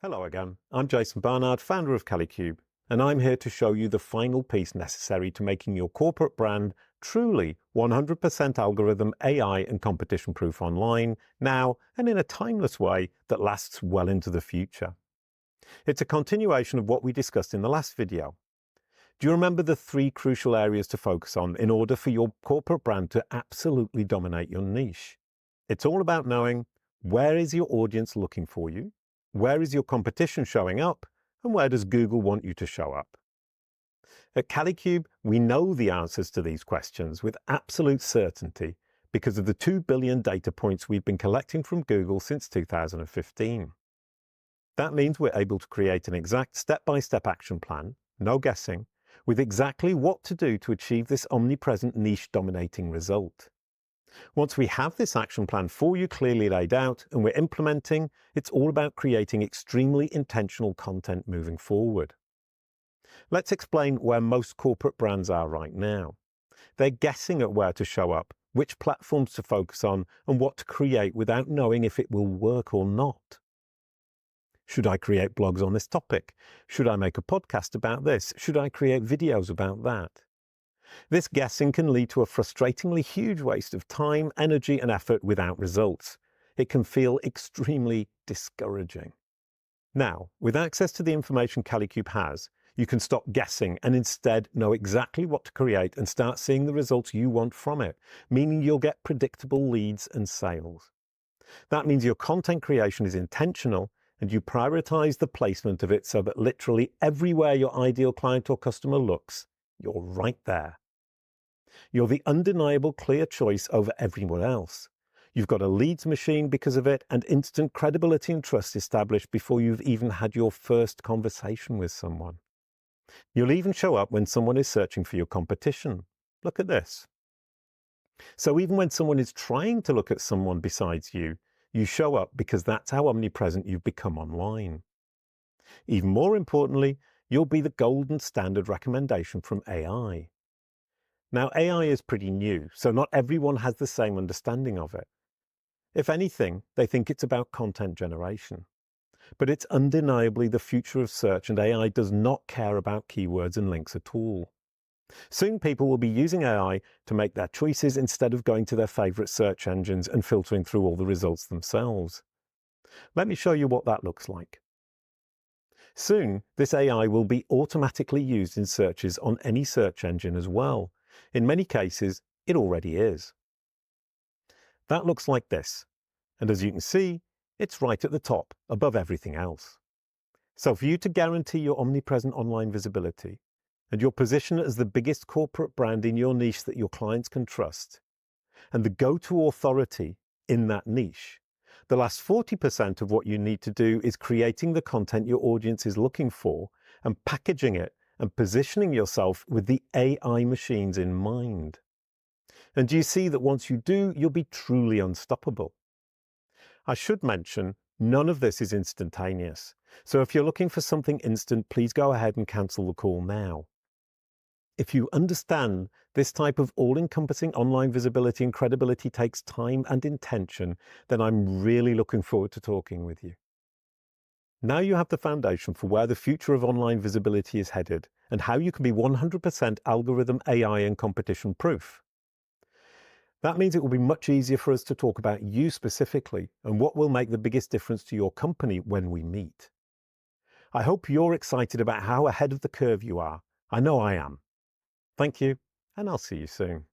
Hello again, I'm Jason Barnard, founder of Kalicube, and I'm here to show you the final piece necessary to making your corporate brand truly 100% algorithm, AI and competition proof online, now and in a timeless way that lasts well into the future. It's a continuation of what we discussed in the last video. Do you remember the 3 crucial areas to focus on in order for your corporate brand to absolutely dominate your niche? It's all about knowing where is your audience looking for you, where is your competition showing up, and where does Google want you to show up? At Kalicube, we know the answers to these questions with absolute certainty because of the 2 billion data points we've been collecting from Google since 2015. That means we're able to create an exact step-by-step action plan, no guessing, with exactly what to do to achieve this omnipresent niche dominating result. Once we have this action plan for you clearly laid out and we're implementing, it's all about creating extremely intentional content moving forward. Let's explain where most corporate brands are right now. They're guessing at where to show up, which platforms to focus on, and what to create without knowing if it will work or not. Should I create blogs on this topic? Should I make a podcast about this? Should I create videos about that? This guessing can lead to a frustratingly huge waste of time, energy, and effort without results. It can feel extremely discouraging. Now, with access to the information Kalicube has, you can stop guessing and instead know exactly what to create and start seeing the results you want from it, meaning you'll get predictable leads and sales. That means your content creation is intentional and you prioritize the placement of it so that literally everywhere your ideal client or customer looks, you're right there. You're the undeniable clear choice over everyone else. You've got a leads machine because of it and instant credibility and trust established before you've even had your first conversation with someone. You'll even show up when someone is searching for your competition. Look at this. So even when someone is trying to look at someone besides you, you show up because that's how omnipresent you've become online. Even more importantly, you'll be the golden standard recommendation from AI. Now, AI is pretty new, so not everyone has the same understanding of it. If anything, they think it's about content generation. But it's undeniably the future of search, and AI does not care about keywords and links at all. Soon people will be using AI to make their choices instead of going to their favorite search engines and filtering through all the results themselves. Let me show you what that looks like. Soon, this AI will be automatically used in searches on any search engine as well. In many cases, it already is. That looks like this. And as you can see, it's right at the top, above everything else. So for you to guarantee your omnipresent online visibility and your position as the biggest corporate brand in your niche that your clients can trust, and the go-to authority in that niche, the last 40% of what you need to do is creating the content your audience is looking for and packaging it and positioning yourself with the AI machines in mind. And do you see that once you do, you'll be truly unstoppable? I should mention, none of this is instantaneous. So if you're looking for something instant, please go ahead and cancel the call now. If you understand this type of all-encompassing online visibility and credibility takes time and intention, then I'm really looking forward to talking with you. Now you have the foundation for where the future of online visibility is headed and how you can be 100% algorithm, AI and competition proof. That means it will be much easier for us to talk about you specifically and what will make the biggest difference to your company when we meet. I hope you're excited about how ahead of the curve you are. I know I am. Thank you, and I'll see you soon.